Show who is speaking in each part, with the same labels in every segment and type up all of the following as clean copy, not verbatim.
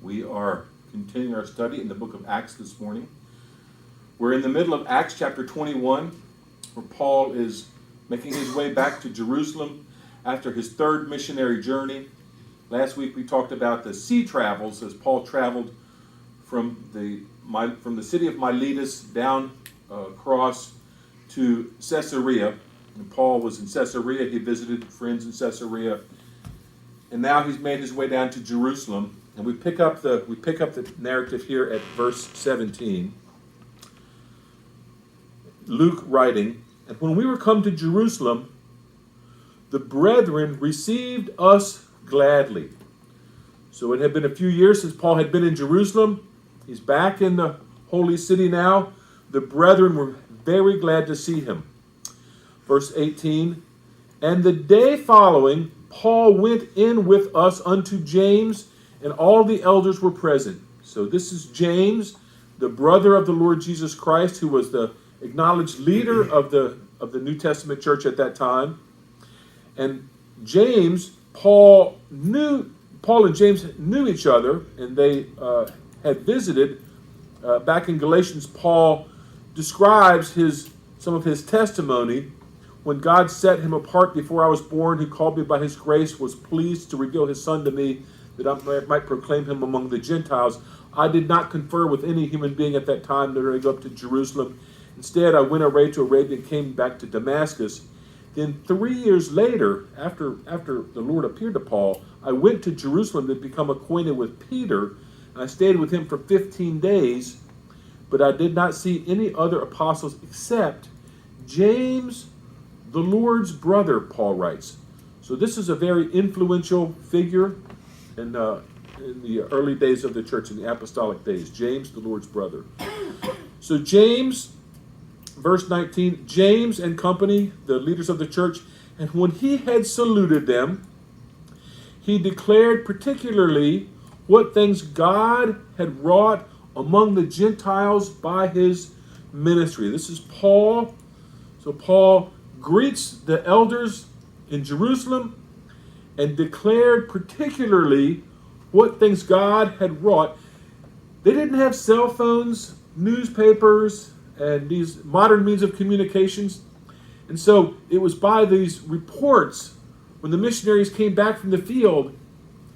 Speaker 1: We are continuing our study in the book of Acts this morning. We're in the middle of Acts chapter 21, where Paul is making his way back to Jerusalem after his third missionary journey. Last week we talked about the sea travels as Paul traveled from the city of Miletus down across to Caesarea. And Paul was in Caesarea. He visited friends in Caesarea. And now he's made his way down to Jerusalem. And we pick up the narrative here at verse 17. Luke writing, "And when we were come to Jerusalem, the brethren received us gladly." So it had been a few years since Paul had been in Jerusalem. He's back in the holy city now. The brethren were very glad to see him. Verse 18, "And the day following, Paul went in with us unto James, and all the elders were present." So this is James, the brother of the Lord Jesus Christ, who was the acknowledged leader of the New Testament church at that time. And James, Paul and James knew each other, and they had visited. Back in Galatians, Paul describes some of his testimony. "When God set him apart before I was born, who called me by his grace, was pleased to reveal his son to me, that I might proclaim him among the Gentiles. I did not confer with any human being at that time, nor did I go up to Jerusalem. Instead, I went away to Arabia and came back to Damascus. Then 3 years later, after the Lord appeared to Paul, I went to Jerusalem to become acquainted with Peter. I stayed with him for 15 days, but I did not see any other apostles except James, the Lord's brother," Paul writes. So this is a very influential figure in the early days of the church, in the apostolic days. James, the Lord's brother. So James, verse 19, "James and company, the leaders of the church, and when he had saluted them, he declared particularly what things God had wrought among the Gentiles by his ministry." This is Paul. So Paul greets the elders in Jerusalem and declared particularly what things God had wrought. They didn't have cell phones, newspapers, and these modern means of communications. And so it was by these reports, when the missionaries came back from the field,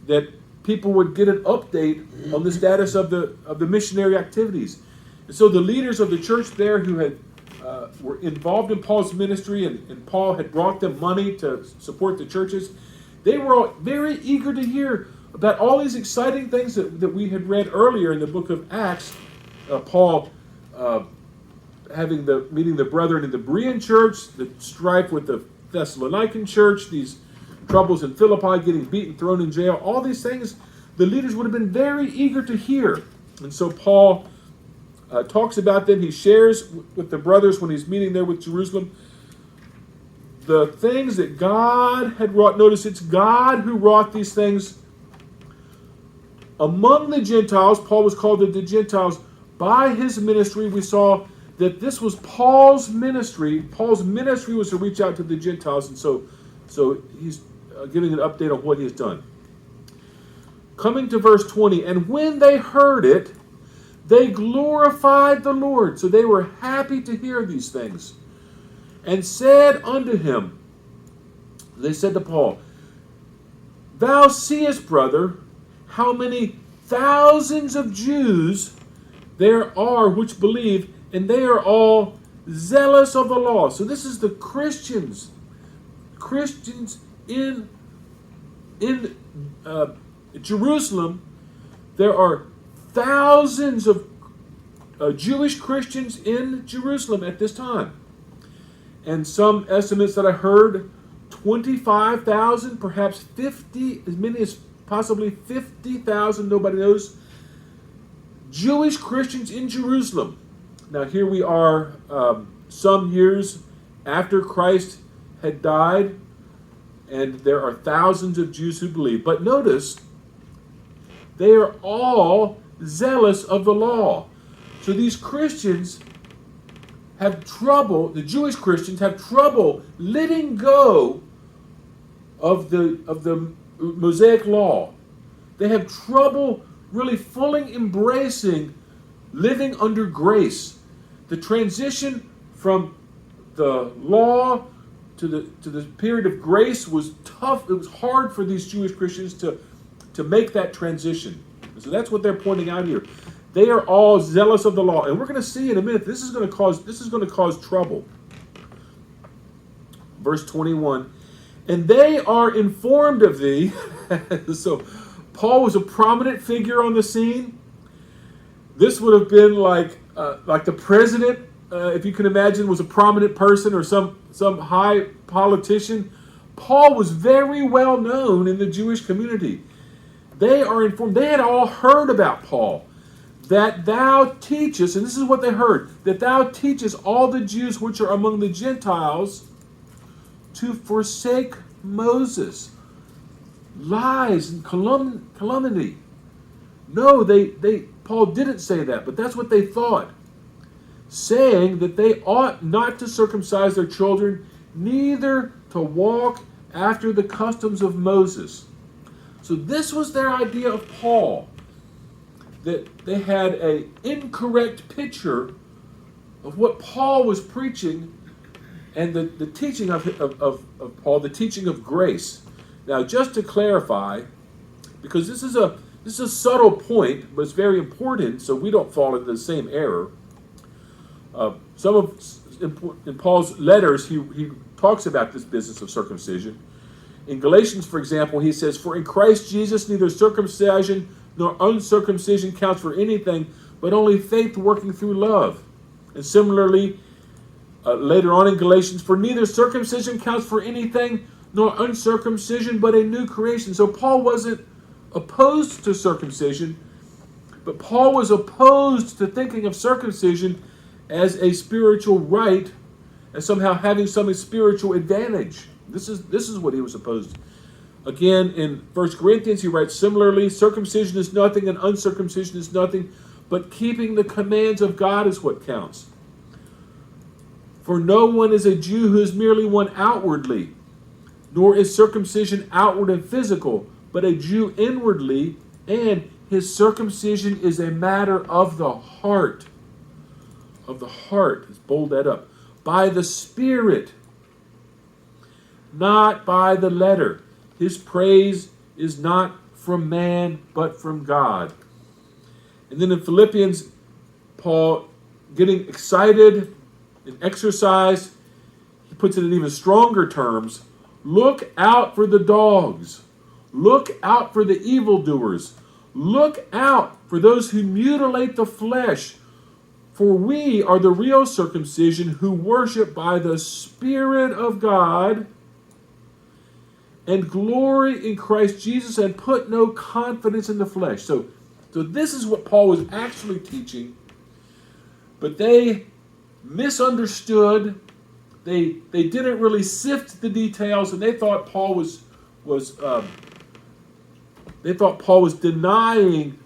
Speaker 1: that people would get an update on the status of the missionary activities. And so the leaders of the church there who were involved in Paul's ministry, and Paul had brought them money to support the churches, they were all very eager to hear about all these exciting things that we had read earlier in the book of Acts. Paul meeting the brethren in the Berean church, the strife with the Thessalonican church, these troubles in Philippi, getting beaten, thrown in jail, all these things the leaders would have been very eager to hear. And so Paul talks about them. He shares with the brothers when he's meeting there with Jerusalem the things that God had wrought. Notice it's God who wrought these things among the Gentiles. Paul was called to the Gentiles by his ministry. We saw that this was Paul's ministry. Paul's ministry was to reach out to the Gentiles, and so he's giving an update on what he has done. Coming to verse 20, "And when they heard it, they glorified the Lord." So they were happy to hear these things. "And said unto him," they said to Paul, "Thou seest, brother, how many thousands of Jews there are which believe, and they are all zealous of the law." So this is the Christians in Jerusalem. There are thousands of Jewish Christians in Jerusalem at this time. And some estimates that I heard, 25,000, perhaps 50, as many as possibly 50,000, nobody knows, Jewish Christians in Jerusalem. Now here we are some years after Christ had died, and there are thousands of Jews who believe. But notice, they are all zealous of the law. So these Christians have trouble, the Jewish Christians have trouble letting go of the Mosaic law. They have trouble really fully embracing living under grace. The transition from the law to the period of grace was tough. It was hard for these Jewish Christians to make that transition. And so that's what they're pointing out here. They are all zealous of the law, and we're going to see in a minute this is going to cause trouble. Verse 21, and they are informed of thee. So Paul was a prominent figure on the scene. This would have been like the president, if you can imagine, was a prominent person, or some high politician. Paul was very well known in the Jewish community. They are informed. They had all heard about Paul, that thou teachest, and this is what they heard, that thou teachest all the Jews which are among the Gentiles to forsake Moses. Lies and calumny. No, Paul didn't say that, but that's what they thought. Saying that they ought not to circumcise their children, neither to walk after the customs of Moses. So this was their idea of Paul. That they had an incorrect picture of what Paul was preaching and the teaching of Paul, the teaching of grace. Now, just to clarify, because this is a subtle point, but it's very important, so we don't fall into the same error. In Paul's letters, he talks about this business of circumcision. In Galatians, for example, he says, "For in Christ Jesus neither circumcision nor uncircumcision counts for anything, but only faith working through love." And similarly, later on in Galatians, "For neither circumcision counts for anything, nor uncircumcision, but a new creation." So Paul wasn't opposed to circumcision, but Paul was opposed to thinking of circumcision as a spiritual right, as somehow having some spiritual advantage. This is what he was opposed to. Again, in 1 Corinthians, he writes similarly, "Circumcision is nothing and uncircumcision is nothing, but keeping the commands of God is what counts. For no one is a Jew who is merely one outwardly, nor is circumcision outward and physical, but a Jew inwardly, and his circumcision is a matter of the heart." Of the heart. Let's bold that up. "By the Spirit, not by the letter. His praise is not from man, but from God." And then in Philippians, Paul, getting excited and exercise, he puts it in even stronger terms. "Look out for the dogs. Look out for the evildoers. Look out for those who mutilate the flesh. For we are the real circumcision who worship by the Spirit of God and glory in Christ Jesus and put no confidence in the flesh." So this is what Paul was actually teaching, but they misunderstood. They didn't really sift the details, and they thought Paul was denying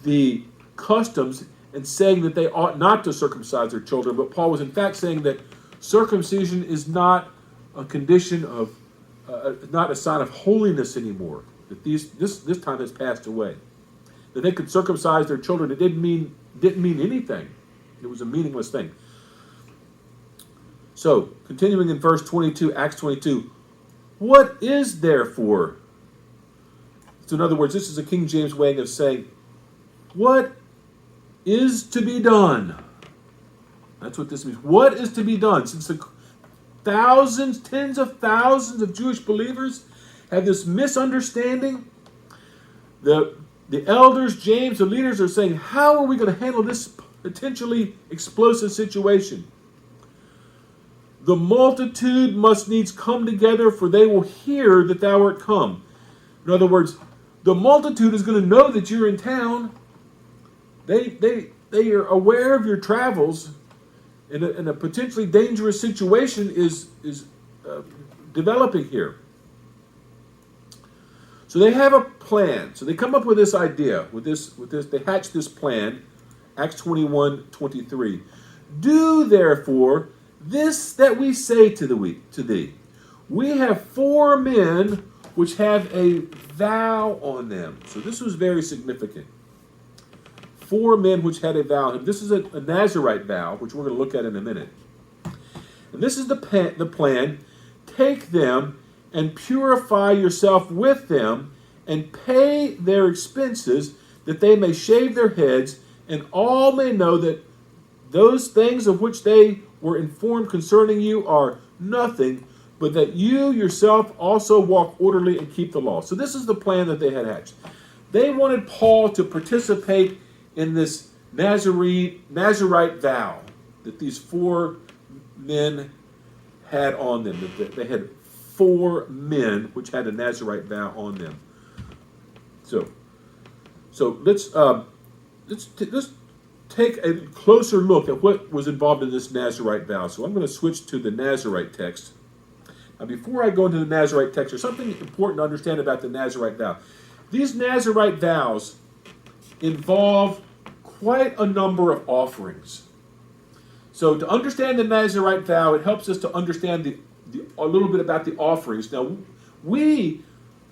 Speaker 1: the customs and saying that they ought not to circumcise their children. But Paul was in fact saying that circumcision is not a condition of, not a sign of holiness anymore. That this time has passed away. That they could circumcise their children, it didn't mean anything. It was a meaningless thing. So, continuing in verse 22, Acts 22, "What is therefore?" So in other words, this is a King James way of saying, what is to be done? That's what this means. What is to be done? Since the thousands, tens of thousands of Jewish believers have this misunderstanding, the elders, James, the leaders are saying, how are we going to handle this potentially explosive situation? "The multitude must needs come together, for they will hear that thou art come." In other words, the multitude is going to know that you're in town. They are aware of your travels, and a potentially dangerous situation is developing here. So they have a plan. So they come up with this idea. With this, they hatch this plan. Acts 21:23. "Do therefore this that we say to thee. We have 4 men which have a vow on them." So this was very significant. 4 men which had a vow. This is a Nazirite vow, which we're going to look at in a minute. And this is the plan. Take them and purify yourself with them, and pay their expenses, that they may shave their heads, and all may know that those things of which they were informed concerning you are nothing, but that you yourself also walk orderly and keep the law. So this is the plan that they had hatched. They wanted Paul to participate in this Nazirite vow that these 4 men had on them. That they had 4 men which had a Nazirite vow on them. So let's take a closer look at what was involved in this Nazirite vow. So I'm going to switch to the Nazirite text. Now, before I go into the Nazirite text, there's something important to understand about the Nazirite vow. These Nazirite vows involve quite a number of offerings. So to understand the Nazirite vow, it helps us to understand a little bit about the offerings. Now, we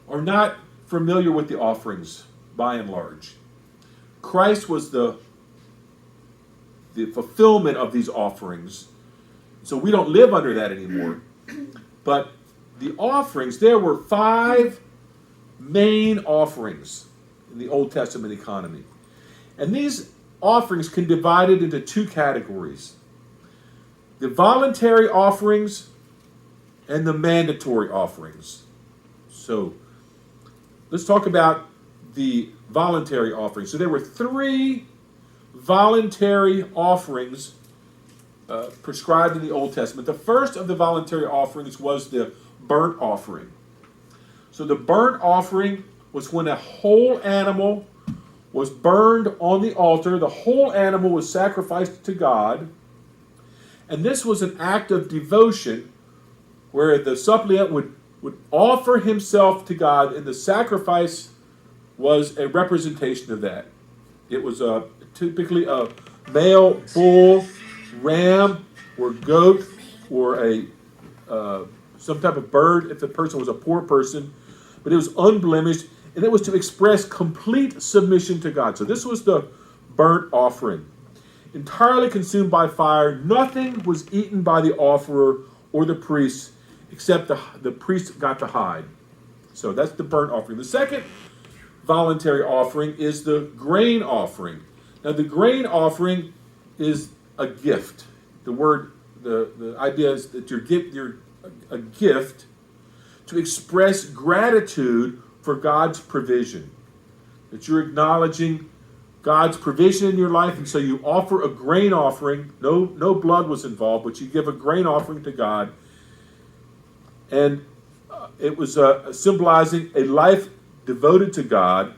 Speaker 1: are not familiar with the offerings by and large. Christ was the fulfillment of these offerings. So we don't live under that anymore. But the offerings, there were 5 main offerings in the Old Testament economy. And these offerings can be divided into 2 categories: the voluntary offerings and the mandatory offerings. So let's talk about the voluntary offerings. So there were 3 voluntary offerings prescribed in the Old Testament. The first of the voluntary offerings was the burnt offering. So the burnt offering was when a whole animal was burned on the altar. The whole animal was sacrificed to God. And this was an act of devotion where the suppliant would offer himself to God, and the sacrifice was a representation of that. It was typically a male bull, ram, or goat, or some type of bird if the person was a poor person. But it was unblemished, and it was to express complete submission to God. So this was the burnt offering. Entirely consumed by fire, nothing was eaten by the offerer or the priest, except the priest got the hide. So that's the burnt offering. The second voluntary offering is the grain offering. Now the grain offering is a gift. The idea is that you're a gift to express gratitude for God's provision. That you're acknowledging God's provision in your life, and so you offer a grain offering. No blood was involved, but you give a grain offering to God. And it was symbolizing a life devoted to God.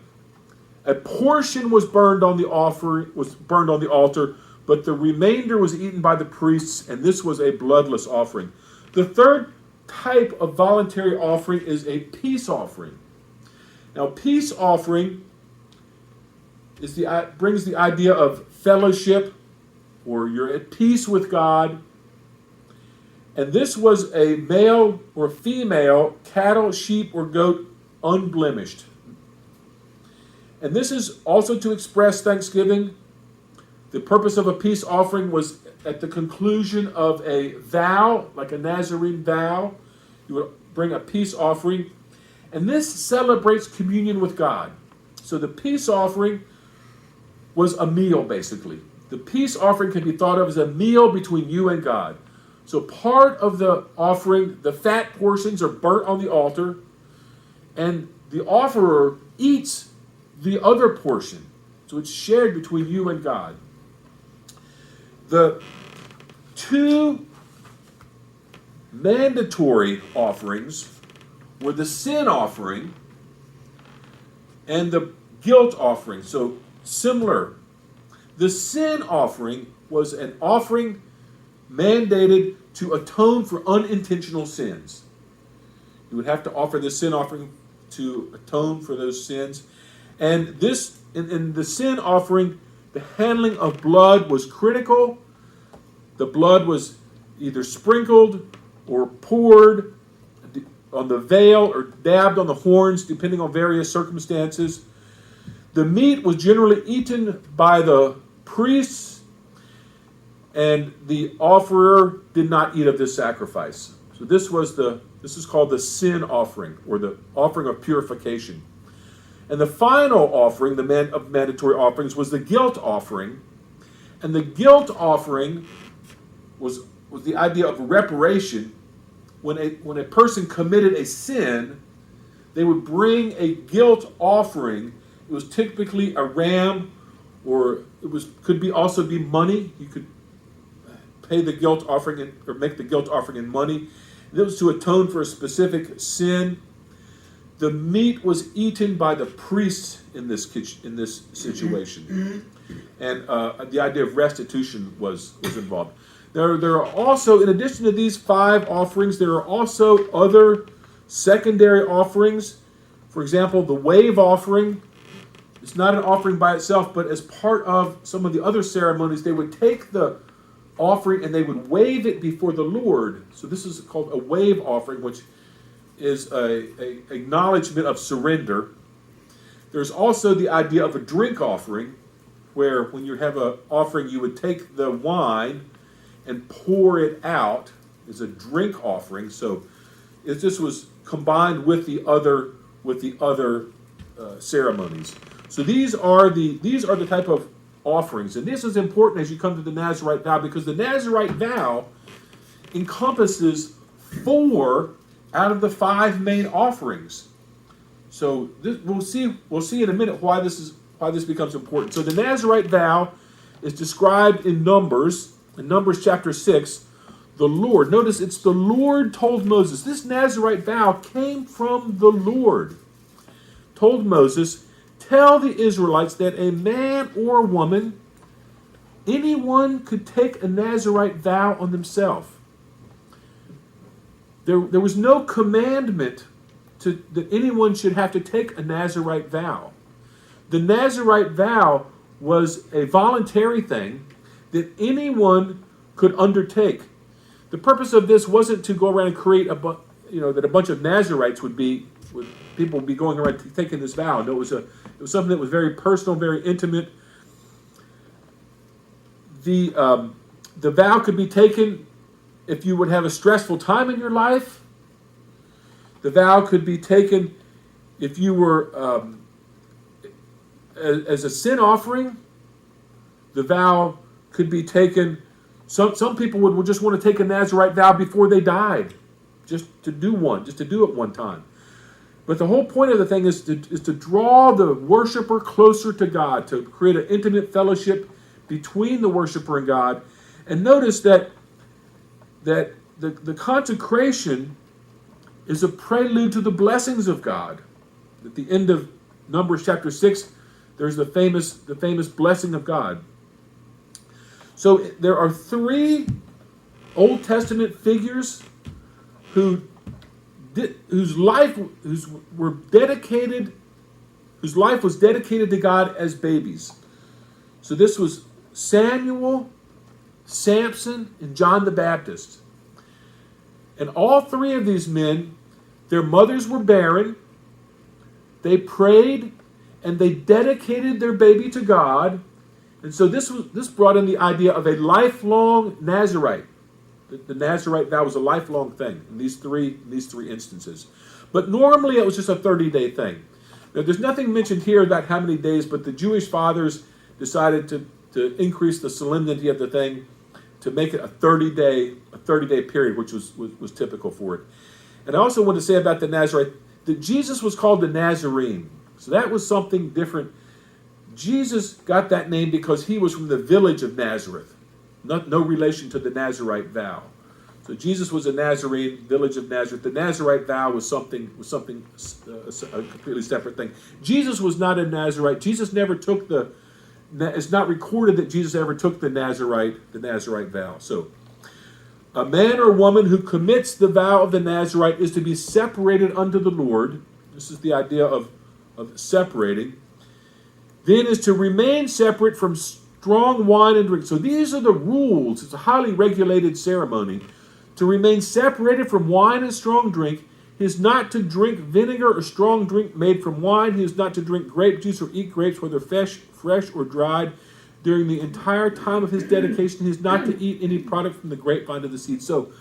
Speaker 1: A portion was burned on the altar, but the remainder was eaten by the priests, and this was a bloodless offering. The third type of voluntary offering is a peace offering. Now, peace offering brings the idea of fellowship, or you're at peace with God. And this was a male or female, cattle, sheep, or goat, unblemished. And this is also to express thanksgiving. The purpose of a peace offering was at the conclusion of a vow, like a Nazarene vow. You would bring a peace offering. And this celebrates communion with God. So the peace offering was a meal, basically. The peace offering can be thought of as a meal between you and God. So part of the offering, the fat portions are burnt on the altar, and the offerer eats the other portion. So it's shared between you and God. The 2 mandatory offerings were the sin offering and the guilt offering. So similar. The sin offering was an offering mandated to atone for unintentional sins. You would have to offer the sin offering to atone for those sins. And this, in the sin offering, the handling of blood was critical. The blood was either sprinkled or poured on the veil or dabbed on the horns, depending on various circumstances. The meat was generally eaten by the priests, and the offerer did not eat of this sacrifice. So this is called the sin offering, or the offering of purification. And the final offering, of mandatory offerings, was the guilt offering. And the guilt offering was the idea of reparation. When a person committed a sin, they would bring a guilt offering. It was typically a ram, or could also be money. You could pay the guilt offering or make the guilt offering in money. It was to atone for a specific sin. The meat was eaten by the priests in this situation, and the idea of restitution was involved. There are also, in addition to these 5 offerings, there are also other secondary offerings. For example, the wave offering. It's not an offering by itself, but as part of some of the other ceremonies, they would take the offering and they would wave it before the Lord. So this is called a wave offering, which is a acknowledgement of surrender. There's also the idea of a drink offering, where when you have an offering, you would take the wine and pour it out as a drink offering. So this was combined with the other ceremonies. So these are the type of offerings, and this is important as you come to the Nazirite vow, because the Nazirite vow encompasses 4 out of the 5 main offerings. So we'll see in a minute why this becomes important. So the Nazirite vow is described in Numbers chapter 6. The Lord, notice it's the Lord told Moses. This Nazirite vow came from the Lord. Told Moses, tell the Israelites that a man or a woman, anyone could take a Nazirite vow on themselves. There was no commandment that anyone should have to take a Nazirite vow. The Nazirite vow was a voluntary thing that anyone could undertake. The purpose of this wasn't to go around and create that a bunch of Nazirites people would be going around taking this vow. No, it was something that was very personal, very intimate. The vow could be taken if you would have a stressful time in your life. The vow could be taken if you were as a sin offering. The vow could be taken. Some people would just want to take a Nazirite vow before they died, just to do it one time. But the whole point of the thing is to draw the worshiper closer to God, to create an intimate fellowship between the worshiper and God. And notice that the consecration is a prelude to the blessings of God. At the end of Numbers chapter 6, there's the famous blessing of God. So there are 3 Old Testament figures whose life was dedicated to God as babies. So this was Samuel, Samson, and John the Baptist. And all 3 of these men, their mothers were barren. They prayed and they dedicated their baby to God. And so this brought in the idea of a lifelong Nazirite. The Nazirite vow was a lifelong thing in these three instances. But normally it was just a 30-day thing. Now there's nothing mentioned here about how many days, but the Jewish fathers decided to increase the solemnity of the thing to make it a 30-day period, which was typical for it. And I also want to say about the Nazirite that Jesus was called the Nazarene. So that was something different. Jesus got that name because he was from the village of Nazareth. No relation to the Nazirite vow. So Jesus was a Nazarene, village of Nazareth. The Nazirite vow was something a completely separate thing. Jesus was not a Nazirite. Jesus never took it's not recorded that Jesus ever took the Nazirite vow. So a man or woman who commits the vow of the Nazirite is to be separated unto the Lord. This is the idea of separating. Then is to remain separate from strong wine and drink. So these are the rules. It's a highly regulated ceremony. To remain separated from wine and strong drink, He is not to drink vinegar or strong drink made from wine. He is not to drink grape juice or eat grapes, whether fresh or dried. During the entire time of his dedication, he is not to eat any product from the grapevine of the seed. So,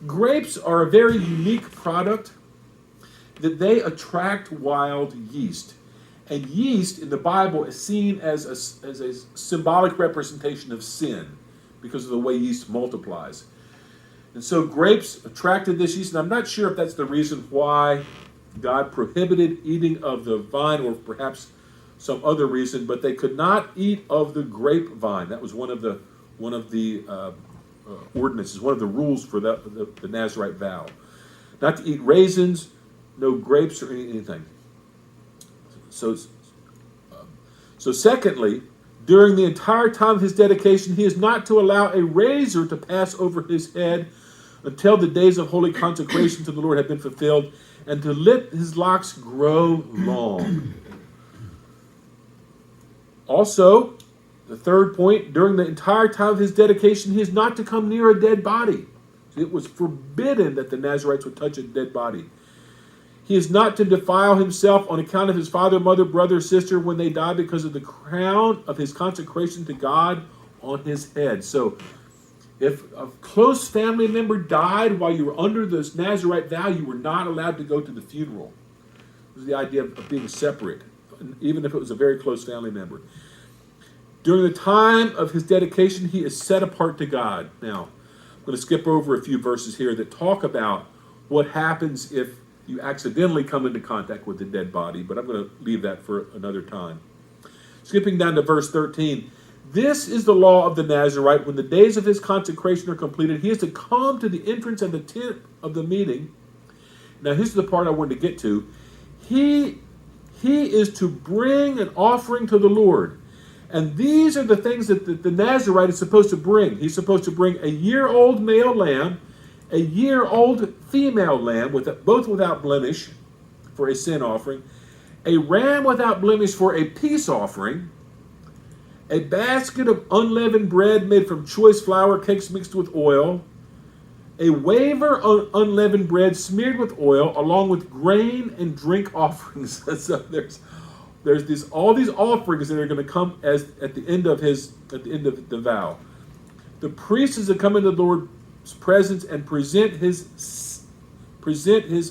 Speaker 1: grapes are a very unique product that they attract wild yeast. And yeast in the Bible is seen as a symbolic representation of sin because of the way yeast multiplies. And so grapes attracted this yeast, and I'm not sure if that's the reason why God prohibited eating of the vine, or perhaps some other reason, but they could not eat of the grapevine. That was one of the ordinances, one of the rules for the Nazirite vow. Not to eat raisins, no grapes or anything. So secondly, during the entire time of his dedication, he is not to allow a razor to pass over his head until the days of holy consecration to the Lord have been fulfilled, and to let his locks grow long. Also, the third point, during the entire time of his dedication, he is not to come near a dead body. It was forbidden that the Nazirites would touch a dead body. He is not to defile himself on account of his father, mother, brother, sister when they die, because of the crown of his consecration to God on his head. So, if a close family member died while you were under this Nazirite vow, you were not allowed to go to the funeral. It was the idea of being separate, even if it was a very close family member. During the time of his dedication, he is set apart to God. Now, I'm going to skip over a few verses here that talk about what happens if you accidentally come into contact with the dead body, but I'm going to leave that for another time. Skipping down to verse 13. This is the law of the Nazirite. When the days of his consecration are completed, he is to come to the entrance of the tent of the meeting. Now, here's the part I wanted to get to. He is to bring an offering to the Lord. And these are the things that the Nazirite is supposed to bring. He's supposed to bring a year-old male lamb, a year-old female lamb, both without blemish, for a sin offering, a ram without blemish for a peace offering, a basket of unleavened bread made from choice flour cakes mixed with oil, a wafer of unleavened bread smeared with oil, along with grain and drink offerings. So there's all these offerings that are going to come at the end of the vow. The priest is to come into the Lord's presence and present his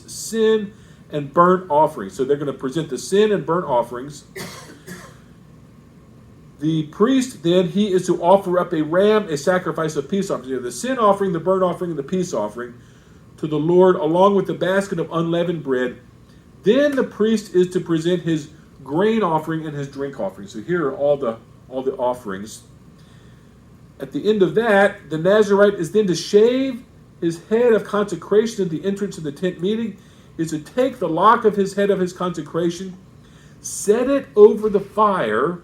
Speaker 1: sin and burnt offerings. So they're going to present the sin and burnt offerings. The priest, then, he is to offer up a ram, a sacrifice of peace offering. The sin offering, the burnt offering, and the peace offering to the Lord, along with the basket of unleavened bread. Then the priest is to present his grain offering and his drink offering. So here are all the offerings. At the end of that, the Nazirite is then to shave his head of consecration at the entrance of the tent meeting. Is to take the lock of his head of his consecration, set it over the fire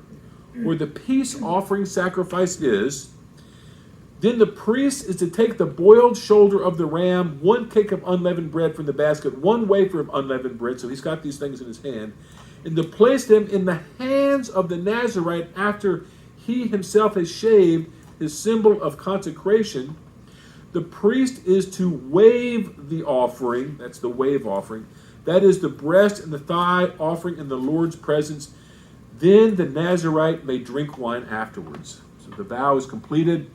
Speaker 1: where the peace offering sacrifice is. Then the priest is to take the boiled shoulder of the ram, one cake of unleavened bread from the basket, one wafer of unleavened bread, so he's got these things in his hand, and to place them in the hands of the Nazirite after he himself has shaved his symbol of consecration. The priest is to wave the offering, that's the wave offering, that is the breast and the thigh offering in the Lord's presence. Then the Nazirite may drink wine afterwards. So the vow is completed.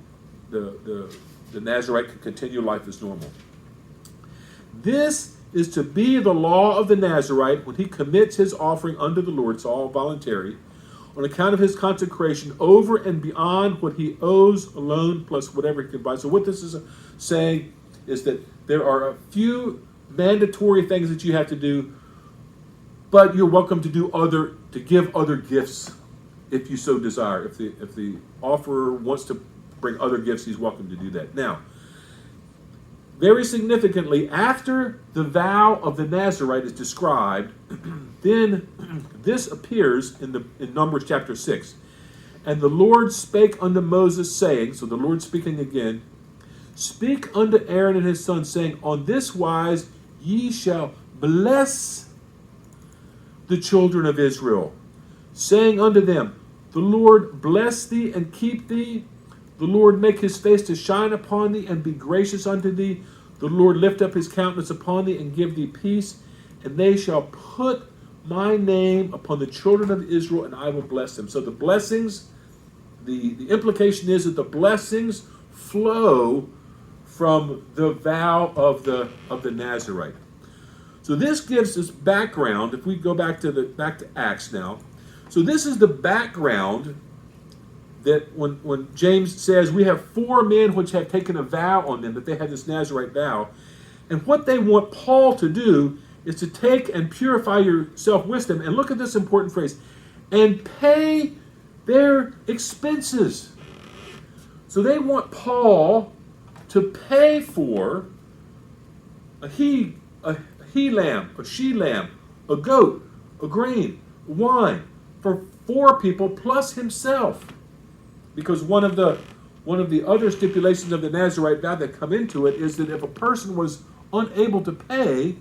Speaker 1: The Nazirite can continue life as normal. This is to be the law of the Nazirite when he commits his offering unto the Lord. It's all voluntary. On account of his consecration, over and beyond what he owes alone, plus whatever he can buy. So what this is saying is that there are a few mandatory things that you have to do, but you're welcome to give other gifts if you so desire. If the offerer wants to bring other gifts, he's welcome to do that. Now, very significantly, after the vow of the Nazirite is described, then this appears in Numbers chapter 6. And the Lord spake unto Moses, saying, so the Lord speaking again, speak unto Aaron and his sons, saying, on this wise ye shall bless the children of Israel, saying unto them, the Lord bless thee and keep thee. The Lord make his face to shine upon thee and be gracious unto thee. the Lord lift up his countenance upon thee and give thee peace, and they shall put my name upon the children of Israel, and I will bless them. So the blessings, the implication is that the blessings flow from the vow of the Nazarite. So this gives us background. If we go back to Acts now, so this is the background that when James says we have 4 men which have taken a vow on them, that they had this Nazarite vow, and what they want Paul to do is to take and purify yourself with them. And look at this important phrase, and pay their expenses. So they want Paul to pay for a he-lamb, a she-lamb, a goat, a grain, wine for 4 people plus himself. Because one of the other stipulations of the Nazarite vow that come into it is that if a person was unable to pay,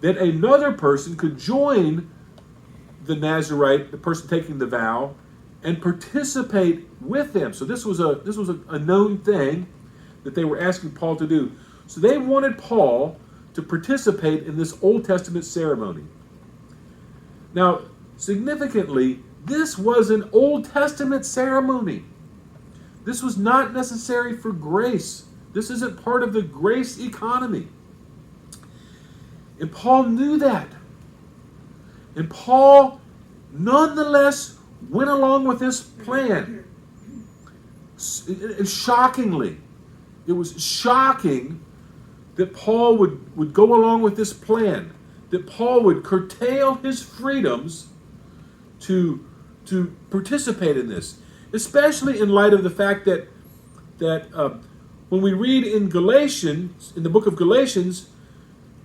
Speaker 1: that another person could join the Nazarite, the person taking the vow, and participate with them. So this was a known thing that they were asking Paul to do. So they wanted Paul to participate in this Old Testament ceremony. Now, significantly, this was an Old Testament ceremony. This was not necessary for grace. This isn't part of the grace economy. And Paul knew that. And Paul nonetheless went along with this plan. Shockingly, it was shocking that Paul would go along with this plan, that Paul would curtail his freedoms to participate in this, especially in light of the fact that when we read in Galatians, in the book of Galatians,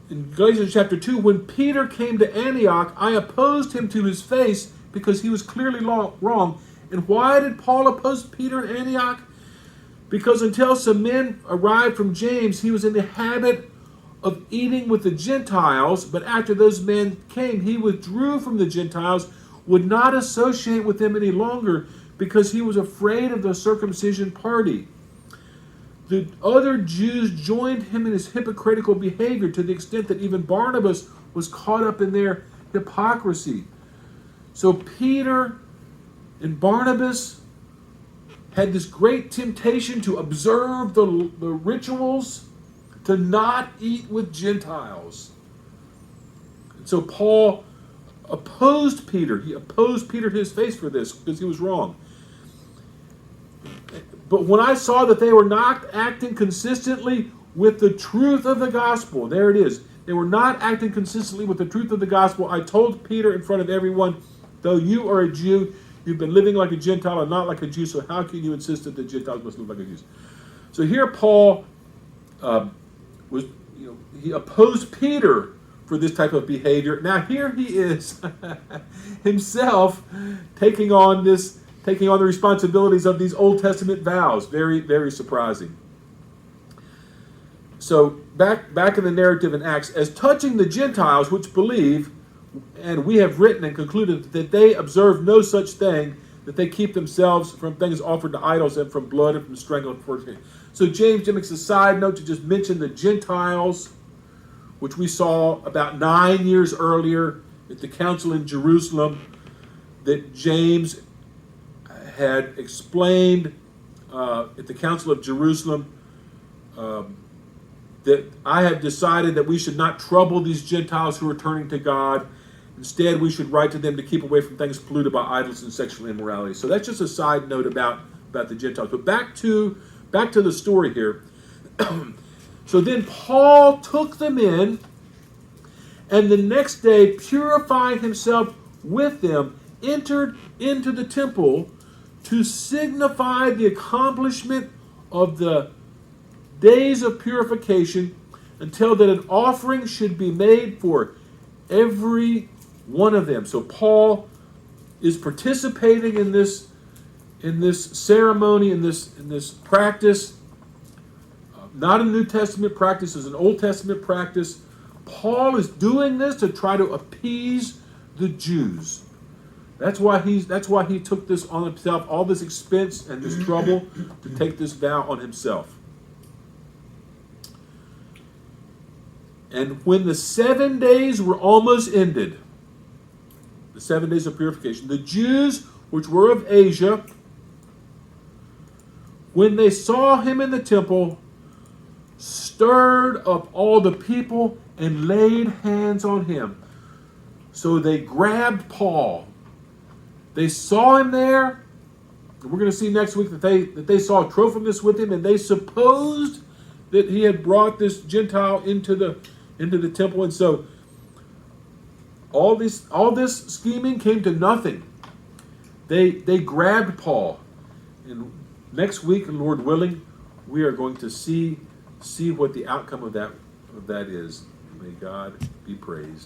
Speaker 1: in Galatians chapter 2, when Peter came to Antioch, I opposed him to his face because he was clearly wrong. And why did Paul oppose Peter in Antioch? Because until some men arrived from James, he was in the habit of eating with the Gentiles, but after those men came, he withdrew from the Gentiles, would not associate with them any longer because he was afraid of the circumcision party. The other Jews joined him in his hypocritical behavior to the extent that even Barnabas was caught up in their hypocrisy. So Peter and Barnabas had this great temptation to observe the rituals, to not eat with Gentiles. And so Paul opposed Peter. He opposed Peter to his face for this because he was wrong. But when I saw that they were not acting consistently with the truth of the gospel, there it is. They were not acting consistently with the truth of the gospel. I told Peter in front of everyone, though you are a Jew, you've been living like a Gentile and not like a Jew, so how can you insist that the Gentiles must live like a Jew? So here Paul he opposed Peter for this type of behavior. Now here he is himself taking on the responsibilities of these Old Testament vows. Very, very surprising. So back in the narrative in Acts, as touching the Gentiles which believe, and we have written and concluded that they observe no such thing, that they keep themselves from things offered to idols and from blood and from strangling. So James makes a side note to just mention the Gentiles, which we saw about 9 years earlier at the council in Jerusalem, that James had explained at the council of Jerusalem that I have decided that we should not trouble these Gentiles who are turning to God. Instead, we should write to them to keep away from things polluted by idols and sexual immorality. So that's just a side note about the Gentiles. But back to the story here. So then Paul took them in, and the next day, purifying himself with them, entered into the temple to signify the accomplishment of the days of purification, until that an offering should be made for every one of them. So Paul is participating in this ceremony, in this practice. Not a New Testament practice, it's an Old Testament practice. Paul is doing this to try to appease the Jews. That's why he took this on himself, all this expense and this trouble to take this vow on himself. And when the 7 days were almost ended, the 7 days of purification, the Jews which were of Asia, when they saw him in the temple, stirred up all the people and laid hands on him. So they grabbed Paul. They saw him there. And we're going to see next week that they saw Trophimus with him, and they supposed that he had brought this Gentile into the temple. And so all this scheming came to nothing. They grabbed Paul. And next week, Lord willing, we are going to see what the outcome of that is. May God be praised.